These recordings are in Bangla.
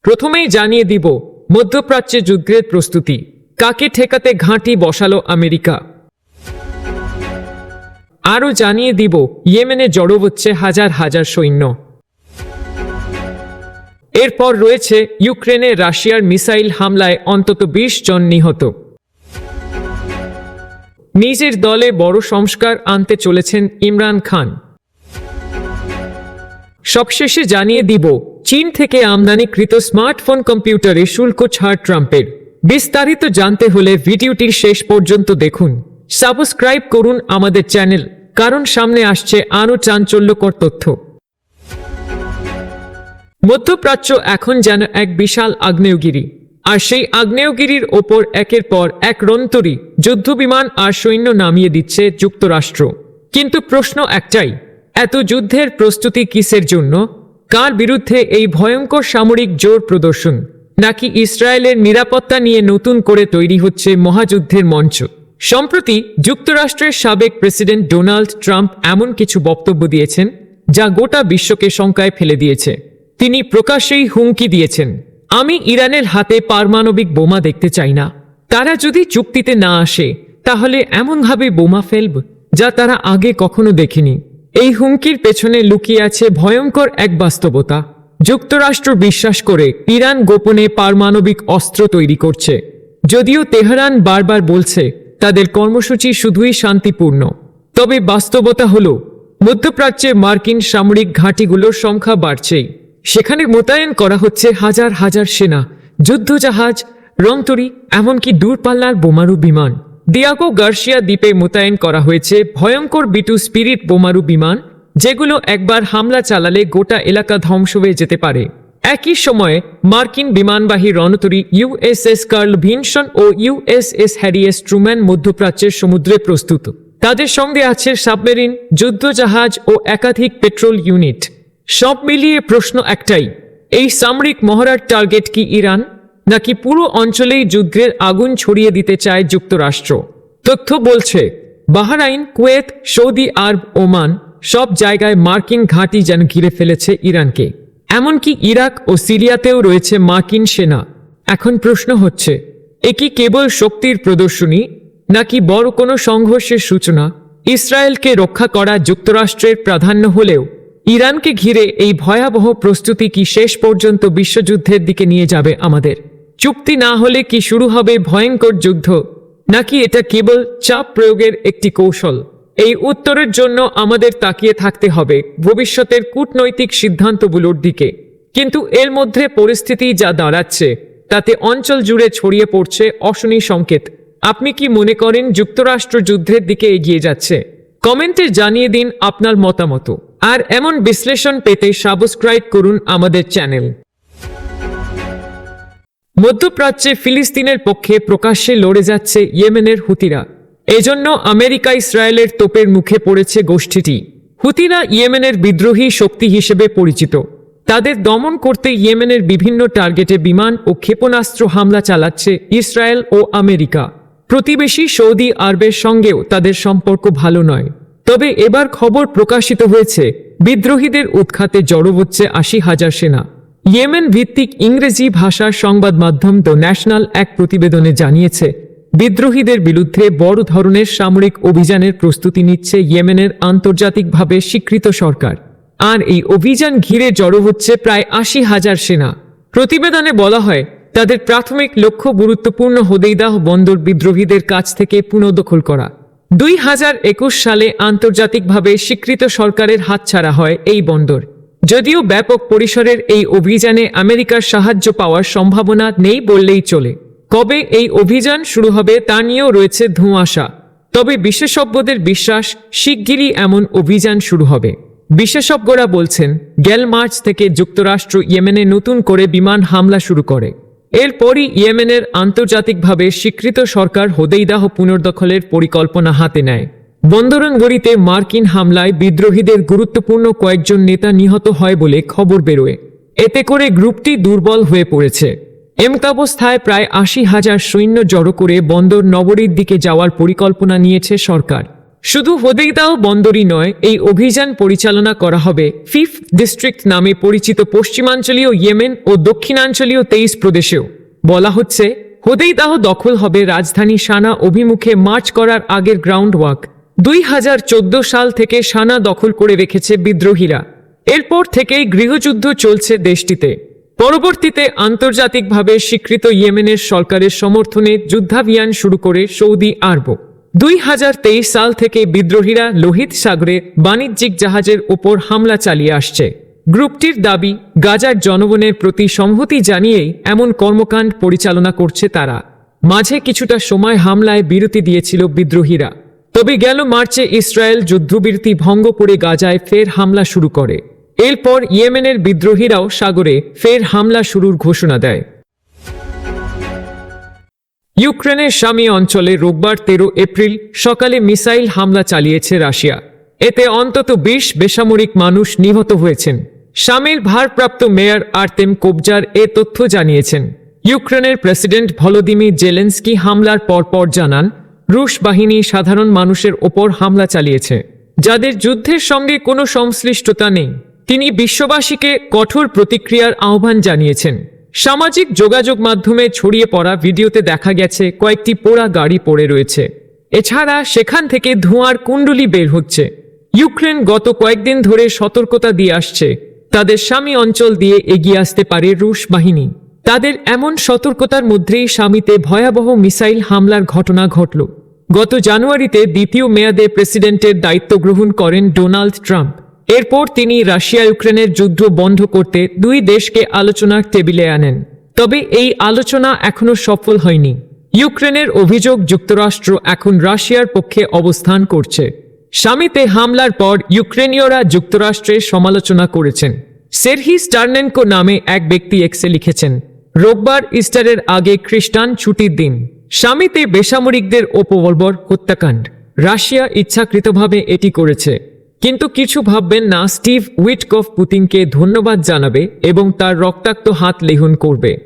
প্রথমেই জানিয়ে দিব মধ্যপ্রাচ্যে যুদ্ধের প্রস্তুতি, কাকে ঠেকাতে ঘাঁটি বসালো আমেরিকা। আরও জানিয়ে দিব ইয়েমেনে জড়ো হচ্ছে হাজার হাজার সৈন্য। এরপর রয়েছে ইউক্রেনে রাশিয়ার মিসাইল হামলায় অন্তত ২০ জন নিহত। নিজের দলে বড় সংস্কার আনতে চলেছেন ইমরান খান। সবশেষে জানিয়ে দিব চীন থেকে আমদানিকৃত স্মার্টফোন কম্পিউটারে শুল্ক ছাড় ট্রাম্পের। বিস্তারিত জানতে হলে ভিডিওটি শেষ পর্যন্ত দেখুন। সাবস্ক্রাইব করুন আমাদের চ্যানেল, কারণ সামনে আসছে আরও চাঞ্চল্যকর তথ্য। মধ্যপ্রাচ্য এখন যেন এক বিশাল আগ্নেয়গিরি, আর সেই আগ্নেয়গিরির ওপর একের পর এক রন্তরী যুদ্ধবিমান আর সৈন্য নামিয়ে দিচ্ছে যুক্তরাষ্ট্র। কিন্তু প্রশ্ন একটাই, এত যুদ্ধের প্রস্তুতি কিসের জন্য? কার বিরুদ্ধে এই ভয়ঙ্কর সামরিক জোর প্রদর্শন? নাকি ইসরায়েলের নিরাপত্তা নিয়ে নতুন করে তৈরি হচ্ছে মহাযুদ্ধের মঞ্চ? সম্প্রতি যুক্তরাষ্ট্রের সাবেক প্রেসিডেন্ট ডোনাল্ড ট্রাম্প এমন কিছু বক্তব্য দিয়েছেন যা গোটা বিশ্বকে শঙ্কায় ফেলে দিয়েছে। তিনি প্রকাশ্যেই হুমকি দিয়েছেন, আমি ইরানের হাতে পারমাণবিক বোমা দেখতে চাই না। তারা যদি চুক্তিতে না আসে তাহলে এমনভাবে বোমা ফেলব যা তারা আগে কখনো দেখেনি। এই হুমকির পেছনে লুকিয়ে আছে ভয়ঙ্কর এক বাস্তবতা। যুক্তরাষ্ট্র বিশ্বাস করে ইরান গোপনে পারমাণবিক অস্ত্র তৈরি করছে, যদিও তেহরান বারবার বলছে তাদের কর্মসূচি শুধুই শান্তিপূর্ণ। তবে বাস্তবতা হলো মধ্যপ্রাচ্যে মার্কিন সামরিক ঘাঁটিগুলোর সংখ্যা বাড়ছেই। সেখানে মোতায়েন করা হচ্ছে হাজার হাজার সেনা, যুদ্ধজাহাজ, রংতরী, এমনকি দূরপাল্লার বোমারু বিমান। দিয়াগো গার্সিয়া দ্বীপে মোতায়েন করা হয়েছে ভয়ঙ্কর B2 স্পিরিট বোমারু বিমান, যেগুলো একবার হামলা চালালে গোটা এলাকা ধ্বংস হয়ে যেতে পারে। একই সময়ে মার্কিন বিমানবাহী রণতরী USS কার্ল ভিনসন ও USS হ্যারি এস ট্রুম্যান মধ্যপ্রাচ্যের সমুদ্রে প্রস্তুত। তাদের সঙ্গে আছে সাবমেরিন, যুদ্ধজাহাজ ও একাধিক পেট্রোল ইউনিট। সব মিলিয়ে প্রশ্ন একটাই, এই সামরিক মহড়ার টার্গেট কি ইরান, নাকি পুরো অঞ্চলেই যুদ্ধের আগুন ছড়িয়ে দিতে চায় যুক্তরাষ্ট্র? তথ্য বলছে বাহরাইন, কুয়েত, সৌদি আরব, ওমান সব জায়গায় মার্কিন ঘাঁটি যেন ঘিরে ফেলেছে ইরানকে। এমনকি ইরাক ও সিরিয়াতেও রয়েছে মার্কিন সেনা। এখন প্রশ্ন হচ্ছে, এ কি কেবল শক্তির প্রদর্শনী, নাকি বড় কোনো সংঘর্ষের সূচনা? ইসরায়েলকে রক্ষা করা যুক্তরাষ্ট্রের প্রাধান্য হলেও ইরানকে ঘিরে এই ভয়াবহ প্রস্তুতি কি শেষ পর্যন্ত বিশ্বযুদ্ধের দিকে নিয়ে যাবে আমাদের? চুক্তি না হলে কি শুরু হবে ভয়ঙ্কর যুদ্ধ, নাকি এটা কেবল চাপ প্রয়োগের একটি কৌশল? এই উত্তরের জন্য আমাদের তাকিয়ে থাকতে হবে ভবিষ্যতের কূটনৈতিক সিদ্ধান্তগুলোর দিকে। কিন্তু এর মধ্যে পরিস্থিতি যা দাঁড়াচ্ছে তাতে অঞ্চল জুড়ে ছড়িয়ে পড়ছে অশনি সংকেত। আপনি কি মনে করেন যুক্তরাষ্ট্র যুদ্ধের দিকে এগিয়ে যাচ্ছে? কমেন্টে জানিয়ে দিন আপনার মতামত। আর এমন বিশ্লেষণ পেতে সাবস্ক্রাইব করুন আমাদের চ্যানেল। মধ্যপ্রাচ্যে ফিলিস্তিনের পক্ষে প্রকাশ্যে লড়ে যাচ্ছে ইয়েমেনের হুতিরা। এজন্য আমেরিকা ইসরায়েলের তোপের মুখে পড়েছে গোষ্ঠীটি। হুতিরা ইয়েমেনের বিদ্রোহী শক্তি হিসেবে পরিচিত। তাদের দমন করতে ইয়েমেনের বিভিন্ন টার্গেটে বিমান ও ক্ষেপণাস্ত্র হামলা চালাচ্ছে ইসরায়েল ও আমেরিকা। প্রতিবেশী সৌদি আরবের সঙ্গেও তাদের সম্পর্ক ভালো নয়। তবে এবার খবর প্রকাশিত হয়েছে বিদ্রোহীদের উৎখাতে জড়ো হচ্ছে ৮০,০০০ সেনা। ইয়েমেন ভিত্তিক ইংরেজি ভাষার সংবাদ মাধ্যম দ্য ন্যাশনাল এক প্রতিবেদনে জানিয়েছে, বিদ্রোহীদের বিরুদ্ধে বড় ধরনের সামরিক অভিযানের প্রস্তুতি নিচ্ছে ইয়েমেনের আন্তর্জাতিকভাবে স্বীকৃত সরকার। আর এই অভিযান ঘিরে জড়ো হচ্ছে প্রায় ৮০,০০০ সেনা। প্রতিবেদনে বলা হয়, তাদের প্রাথমিক লক্ষ্য গুরুত্বপূর্ণ হোদেইদাহ বন্দর বিদ্রোহীদের কাছ থেকে পুনর্দখল করা। ২০২১ সালে আন্তর্জাতিকভাবে স্বীকৃত সরকারের হাতছাড়া হয় এই বন্দর। যদিও ব্যাপক পরিসরের এই অভিযানে আমেরিকার সাহায্য পাওয়ার সম্ভাবনা নেই বললেই চলে। কবে এই অভিযান শুরু হবে তা নিয়েও রয়েছে ধোঁয়াশা। তবে বিশেষজ্ঞদের বিশ্বাস, শিগগিরই এমন অভিযান শুরু হবে। বিশেষজ্ঞরা বলছেন, গেল মার্চ থেকে যুক্তরাষ্ট্র ইয়েমেনে নতুন করে বিমান হামলা শুরু করে। এরপরই ইয়েমেনের আন্তর্জাতিকভাবে স্বীকৃত সরকার হোদেইদাহ পুনর্দখলের পরিকল্পনা হাতে নেয়। বন্দরনগরীতে মার্কিন হামলায় বিদ্রোহীদের গুরুত্বপূর্ণ কয়েকজন নেতা নিহত হয় বলে খবর বেরোয়। এতে করে গ্রুপটি দুর্বল হয়ে পড়েছে। এমতাবস্থায় প্রায় ৮০,০০০ সৈন্য জড়ো করে বন্দর নগরীর দিকে যাওয়ার পরিকল্পনা নিয়েছে সরকার। শুধু হোদেইদাহ বন্দরই নয়, এই অভিযান পরিচালনা করা হবে ফিফথ ডিস্ট্রিক্ট নামে পরিচিত পশ্চিমাঞ্চলীয় ইয়েমেন ও দক্ষিণাঞ্চলীয় 23 প্রদেশেও। বলা হচ্ছে হোদেইদাহ দখল হবে রাজধানী সানা অভিমুখে মার্চ করার আগের গ্রাউন্ড ওয়াক। 2014 সাল থেকে সানা দখল করে রেখেছে বিদ্রোহীরা। এরপর থেকেই গৃহযুদ্ধ চলছে দেশটিতে। পরবর্তীতে আন্তর্জাতিকভাবে স্বীকৃত ইয়েমেনের সরকারের সমর্থনে যুদ্ধাভিযান শুরু করে সৌদি আরব। 2023 সাল থেকে বিদ্রোহীরা লোহিত সাগরে বাণিজ্যিক জাহাজের ওপর হামলা চালিয়ে আসছে। গ্রুপটির দাবি, গাজার জনগণের প্রতি সংহতি জানিয়েই এমন কর্মকাণ্ড পরিচালনা করছে তারা। মাঝে কিছুটা সময় হামলায় বিরতি দিয়েছিল বিদ্রোহীরা, তবে গেল মার্চে ইসরায়েল যুদ্ধবিরতি ভঙ্গ করে গাজায় ফের হামলা শুরু করে। এরপর ইয়েমেনের বিদ্রোহীরাও সাগরে ফের হামলা শুরুর ঘোষণা দেয়। ইউক্রেনের শামি অঞ্চলে রোববার 13 এপ্রিল সকালে মিসাইল হামলা চালিয়েছে রাশিয়া। এতে অন্তত 20 বেসামরিক মানুষ নিহত হয়েছেন। শামির ভারপ্রাপ্ত মেয়র আর্তেম কোবজার এ তথ্য জানিয়েছেন। ইউক্রেনের প্রেসিডেন্ট ভলোদিমির জেলেনস্কি হামলার পরপর জানান, রুশ বাহিনী সাধারণ মানুষের ওপর হামলা চালিয়েছে, যাদের যুদ্ধের সঙ্গে কোনো সংশ্লিষ্টতা নেই। তিনি বিশ্ববাসীকে কঠোর প্রতিক্রিয়ার আহ্বান জানিয়েছেন। সামাজিক যোগাযোগ মাধ্যমে ছড়িয়ে পড়া ভিডিওতে দেখা গেছে কয়েকটি পোড়া গাড়ি পড়ে রয়েছে। এছাড়া সেখান থেকে ধোঁয়ার কুণ্ডলী বের হচ্ছে। ইউক্রেন গত কয়েকদিন ধরে সতর্কতা দিয়ে আসছে তাদের শামি অঞ্চল দিয়ে এগিয়ে আসতে পারে রুশ বাহিনী। তাদের এমন সতর্কতার মধ্যেই শামিতে ভয়াবহ মিসাইল হামলার ঘটনা ঘটল। গত জানুয়ারিতে দ্বিতীয় মেয়াদে প্রেসিডেন্টের দায়িত্ব গ্রহণ করেন ডোনাল্ড ট্রাম্প। এরপর তিনি রাশিয়া ইউক্রেনের যুদ্ধ বন্ধ করতে দুই দেশকে আলোচনার টেবিলে আনেন। তবে এই আলোচনা এখনো সফল হয়নি। ইউক্রেনের অভিযোগ, যুক্তরাষ্ট্র এখন রাশিয়ার পক্ষে অবস্থান করছে। শামিতে হামলার পর ইউক্রেনীয়রা যুক্তরাষ্ট্রের সমালোচনা করেছেন। সের্হি স্টারনেনকো নামে এক ব্যক্তি এক্সে লিখেছেন, রোববার ইস্টারের আগে খ্রিস্টান ছুটির দিন। শামিতে বেসামরিকদের ওপর হত্যাকাণ্ড। রাশিয়া ইচ্ছাকৃতভাবে এটি করেছে। কিন্তু কিছু ভাববেন না, স্টিভ উইটকফ পুতিনকে ধন্যবাদ জানাবে এবং তার রক্তাক্ত হাত লেহন করবে।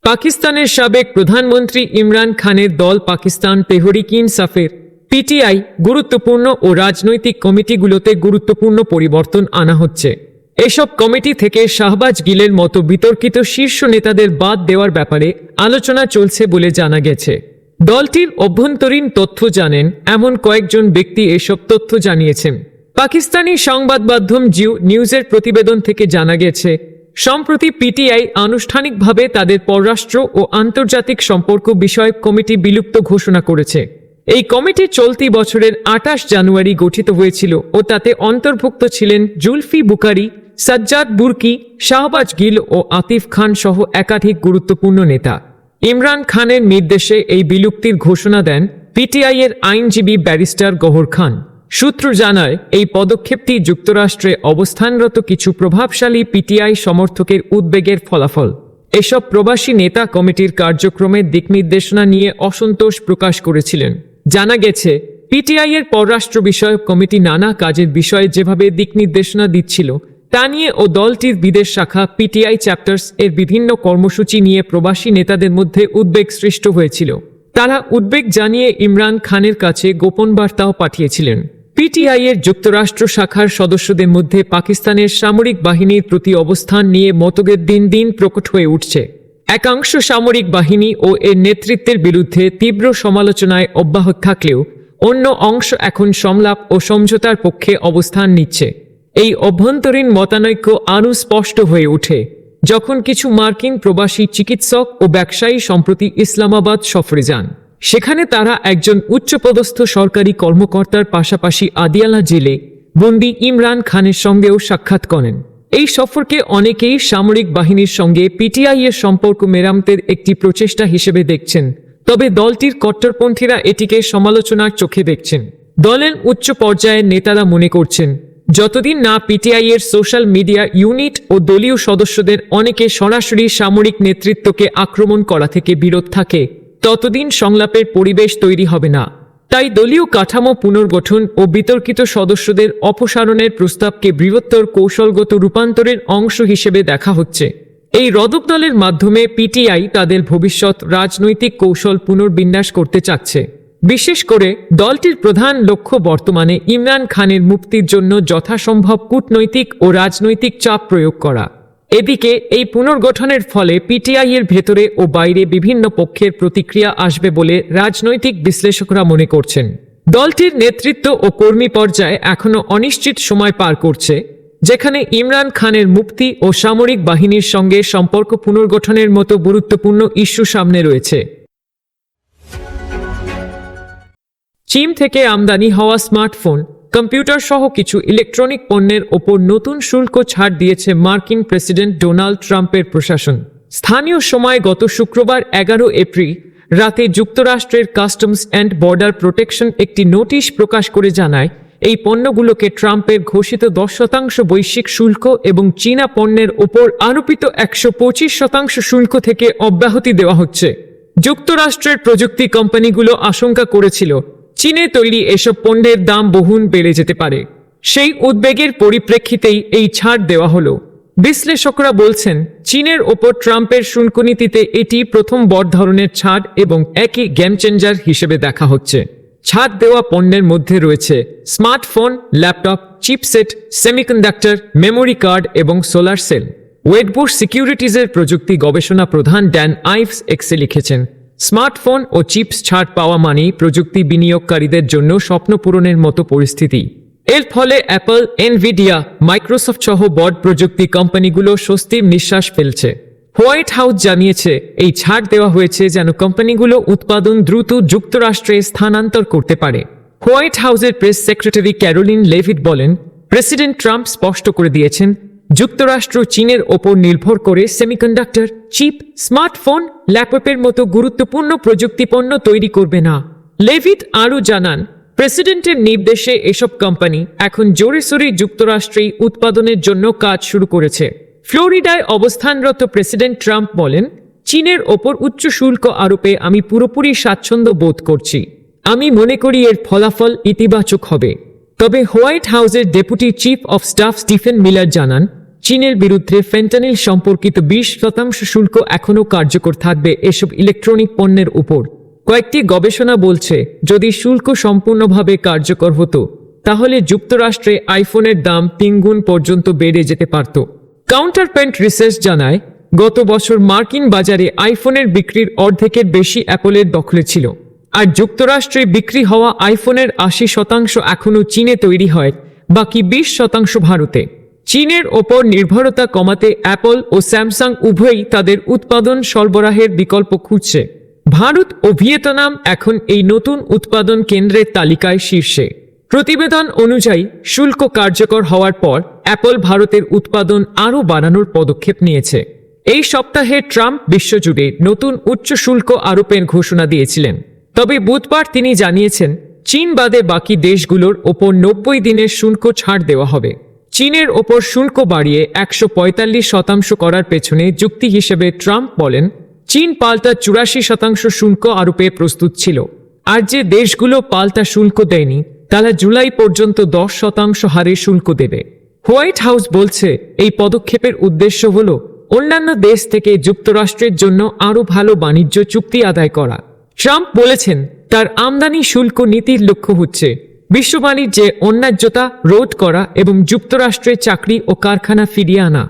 পাকিস্তানের সাবেক প্রধানমন্ত্রী ইমরান খানের দল পাকিস্তান তেহরিক ইনসাফের পিটিআই গুরুত্বপূর্ণ ও রাজনৈতিক কমিটিগুলোতে গুরুত্বপূর্ণ পরিবর্তন আনা হচ্ছে। এসব কমিটি থেকে শাহবাজ গিলের মতো বিতর্কিত শীর্ষ নেতাদের বাদ দেওয়ার ব্যাপারে আলোচনা চলছে বলে জানা গেছে। দলটির অভ্যন্তরীণ তথ্য জানেন এমন কয়েকজন ব্যক্তি এসব তথ্য জানিয়েছেন। পাকিস্তানি সংবাদ মাধ্যম জিও নিউজের প্রতিবেদন থেকে জানা গেছে, সম্প্রতি পিটিআই আনুষ্ঠানিকভাবে তাদের পররাষ্ট্র ও আন্তর্জাতিক সম্পর্ক বিষয়ক কমিটি বিলুপ্ত ঘোষণা করেছে। এই কমিটি চলতি বছরের 28 জানুয়ারি গঠিত হয়েছিল ও তাতে অন্তর্ভুক্ত ছিলেন জুলফি বুখারি, সাজ্জাদ বুরকি, শাহবাজ গিল ও আতিফ খান সহ একাধিক গুরুত্বপূর্ণ নেতা। ইমরান খানের নির্দেশে এই বিলুপ্তির ঘোষণা দেন পিটিআই-এর আইনজীবী ব্যারিস্টার গহর খান। সূত্র জানায়, এই পদক্ষেপটি যুক্তরাষ্ট্রে অবস্থানরত কিছু প্রভাবশালী পিটিআই সমর্থকের উদ্বেগের ফলাফল। এসব প্রবাসী নেতা কমিটির কার্যক্রমের দিকনির্দেশনা নিয়ে অসন্তোষ প্রকাশ করেছিলেন। জানা গেছে, পিটিআই-এর পররাষ্ট্র বিষয়ক কমিটি নানা কাজের বিষয়ে যেভাবে দিকনির্দেশনা দিচ্ছিল তা নিয়ে ও দলটির বিদেশ শাখা পিটিআই চ্যাপ্টার্স এর বিভিন্ন কর্মসূচি নিয়ে প্রবাসী নেতাদের মধ্যে উদ্বেগ সৃষ্টি হয়েছিল। তারা উদ্বেগ জানিয়ে ইমরান খানের কাছে গোপন বার্তাও পাঠিয়েছিলেন। পিটিআই-এর যুক্তরাষ্ট্র শাখার সদস্যদের মধ্যে পাকিস্তানের সামরিক বাহিনীর প্রতি অবস্থান নিয়ে মতভেদ দিন দিন প্রকট হয়ে উঠছে। একাংশ সামরিক বাহিনী ও এর নেতৃত্বের বিরুদ্ধে তীব্র সমালোচনায় অব্যাহত থাকলেও অন্য অংশ এখন সংলাপ ও সমঝোতার পক্ষে অবস্থান নিচ্ছে। এই অভ্যন্তরীণ মতানৈক্য আরও স্পষ্ট হয়ে ওঠে যখন কিছু মার্কিন প্রবাসী চিকিৎসক ও ব্যবসায়ী সম্প্রতি ইসলামাবাদ সফরে যান। সেখানে তারা একজন উচ্চপদস্থ সরকারি কর্মকর্তার পাশাপাশি আদিয়ালা জেলে বন্দী ইমরান খানের সঙ্গেও সাক্ষাৎ করেন। এই সফরকে অনেকেই সামরিক বাহিনীর সঙ্গে পিটিআই-এর সম্পর্ক মেরামতের একটি প্রচেষ্টা হিসেবে দেখছেন, তবে দলটির কট্টরপন্থীরা এটিকে সমালোচনার চোখে দেখছেন। দলের উচ্চ পর্যায়ের নেতারা মনে করছেন, যতদিন না পিটিআই-এর সোশ্যাল মিডিয়া ইউনিট ও দলীয় সদস্যদের অনেকে সরাসরি সামরিক নেতৃত্বকে আক্রমণ করা থেকে বিরত থাকে, ততদিন সংলাপের পরিবেশ তৈরি হবে না। তাই দলীয় কাঠামো পুনর্গঠন ও বিতর্কিত সদস্যদের অপসারণের প্রস্তাবকে বৃহত্তর কৌশলগত রূপান্তরের অংশ হিসেবে দেখা হচ্ছে। এই রদবদলের মাধ্যমে পিটিআই তাদের ভবিষ্যৎ রাজনৈতিক কৌশল পুনর্বিন্যাস করতে চাচ্ছে। বিশেষ করে দলটির প্রধান লক্ষ্য বর্তমানে ইমরান খানের মুক্তির জন্য যথাসম্ভব কূটনৈতিক ও রাজনৈতিক চাপ প্রয়োগ করা। এদিকে এই পুনর্গঠনের ফলে পিটিআই এর ভেতরে ও বাইরে বিভিন্ন পক্ষের প্রতিক্রিয়া আসবে বলে রাজনৈতিক বিশ্লেষকরা মনে করছেন। দলটির নেতৃত্ব ও কর্মী পর্যায়ে এখনও অনিশ্চিত সময় পার করছে, যেখানে ইমরান খানের মুক্তি ও সামরিক বাহিনীর সঙ্গে সম্পর্ক পুনর্গঠনের মতো গুরুত্বপূর্ণ ইস্যু সামনে রয়েছে। চীন থেকে আমদানি হওয়া স্মার্টফোন, কম্পিউটার সহ কিছু ইলেকট্রনিক পণ্যের ওপর নতুন শুল্ক ছাড় দিয়েছে মার্কিন প্রেসিডেন্ট ডোনাল্ড ট্রাম্পের প্রশাসন। স্থানীয় সময় গত শুক্রবার 11 এপ্রিল রাতে যুক্তরাষ্ট্রের কাস্টমস অ্যান্ড বর্ডার প্রোটেকশন একটি নোটিশ প্রকাশ করে জানায়, এই পণ্যগুলোকে ট্রাম্পের ঘোষিত 10% বৈশ্বিক শুল্ক এবং চীনা পণ্যের ওপর আরোপিত 125% শুল্ক থেকে অব্যাহতি দেওয়া হচ্ছে। যুক্তরাষ্ট্রের প্রযুক্তি কোম্পানিগুলো আশঙ্কা করেছিল চীনে তৈরি এসব পণ্যের দাম বহুগুণ বেড়ে যেতে পারে। সেই উদ্বেগের পরিপ্রেক্ষিতেই এই ছাড় দেওয়া হলো। বিশ্লেষকরা বলছেন, চীনের ওপর ট্রাম্পের শুল্ক নীতিতে এটি প্রথম বড় ধরনের ছাড় এবং একই গেম চেঞ্জার হিসেবে দেখা হচ্ছে। ছাড় দেওয়া পণ্যের মধ্যে রয়েছে smartphone, laptop, chipset, semiconductor, memory card এবং সোলার সেল। ওয়েডবুশ সিকিউরিটিজের প্রযুক্তি গবেষণা প্রধান ড্যান আইভস এক্সে লিখেছেন, স্মার্টফোন ও চিপস ছাড় পাওয়া মানেই প্রযুক্তি বিনিয়োগকারীদের জন্য স্বপ্ন পূরণের মতো পরিস্থিতি। এর ফলে অ্যাপল, এনভিডিয়া, মাইক্রোসফট সহ বড় প্রযুক্তি কোম্পানিগুলো স্বস্তির নিঃশ্বাস ফেলছে। হোয়াইট হাউস জানিয়েছে, এই ছাড় দেওয়া হয়েছে যেন কোম্পানিগুলো উৎপাদন দ্রুত যুক্তরাষ্ট্রে স্থানান্তর করতে পারে। হোয়াইট হাউসের প্রেস সেক্রেটারি ক্যারোলিন লেভিট বলেন, প্রেসিডেন্ট ট্রাম্প স্পষ্ট করে দিয়েছেন, যুক্তরাষ্ট্র চীনের ওপর নির্ভর করে সেমিকন্ডাক্টর, চিপ, স্মার্টফোন, ল্যাপটপের মতো গুরুত্বপূর্ণ প্রযুক্তি পণ্য তৈরি করবে না। লেভিট আরও জানান, প্রেসিডেন্টের নির্দেশে এসব কোম্পানি এখন জোরেশোরে যুক্তরাষ্ট্রেই উৎপাদনের জন্য কাজ শুরু করেছে। ফ্লোরিডায় অবস্থানরত প্রেসিডেন্ট ট্রাম্প বলেন, চীনের ওপর উচ্চ শুল্ক আরোপে আমি পুরোপুরি স্বাচ্ছন্দ্য বোধ করছি। আমি মনে করি এর ফলাফল ইতিবাচক হবে। তবে হোয়াইট হাউসের deputy chief of staff Stephen Miller জানান, চীনের বিরুদ্ধে ফেন্টানিল সম্পর্কিত 20% শুল্ক এখনও কার্যকর থাকবে এসব ইলেকট্রনিক পণ্যের উপর। কয়েকটি গবেষণা বলছে, যদি শুল্ক সম্পূর্ণভাবে কার্যকর হতো তাহলে যুক্তরাষ্ট্রে আইফোনের দাম 3 গুণ পর্যন্ত বেড়ে যেতে পারত। কাউন্টারপয়েন্ট রিসার্চ জানায়, গত বছর মার্কিন বাজারে আইফোনের বিক্রির অর্ধেকের বেশি অ্যাপলের দখলে ছিল, আর যুক্তরাষ্ট্রে বিক্রি হওয়া আইফোনের 80% এখনও চীনে তৈরি হয়, বাকি 20% ভারতে। চীনের ওপর নির্ভরতা কমাতে অ্যাপল ও স্যামসাং উভয়ই তাদের উৎপাদন সরবরাহের বিকল্প খুঁজছে। ভারত ও ভিয়েতনাম এখন এই নতুন উৎপাদন কেন্দ্রের তালিকায় শীর্ষে। প্রতিবেদন অনুযায়ী শুল্ক কার্যকর হওয়ার পর অ্যাপল ভারতের উৎপাদন আরও বাড়ানোর পদক্ষেপ নিয়েছে। এই সপ্তাহে ট্রাম্প বিশ্বজুড়ে নতুন উচ্চ শুল্ক আরোপের ঘোষণা দিয়েছিলেন। তবে বুধবার তিনি জানিয়েছেন, চীন বাদে বাকি দেশগুলোর ওপর 90 দিনের শুল্ক ছাড় দেওয়া হবে। চীনের ওপর শুল্ক বাড়িয়ে 145% করার পেছনে যুক্তি হিসেবে ট্রাম্প বলেন, চীন পাল্টা 84% শুল্ক আরোপে প্রস্তুত ছিল, আর যে দেশগুলো পাল্টা শুল্ক দেয়নি তারা জুলাই পর্যন্ত 10% হারে শুল্ক দেবে। হোয়াইট হাউস বলছে, এই পদক্ষেপের উদ্দেশ্য হল অন্যান্য দেশ থেকে যুক্তরাষ্ট্রের জন্য আরও ভালো বাণিজ্য চুক্তি আদায় করা। ট্রাম্প বলেছেন, তার আমদানি শুল্ক নীতির লক্ষ্য হচ্ছে বিশ্ব বাণিজ্যে অন্যায্যতা রোধ করা এবং যুক্তরাষ্ট্রে চাকরি ও কারখানা ফিরিয়ে আনা।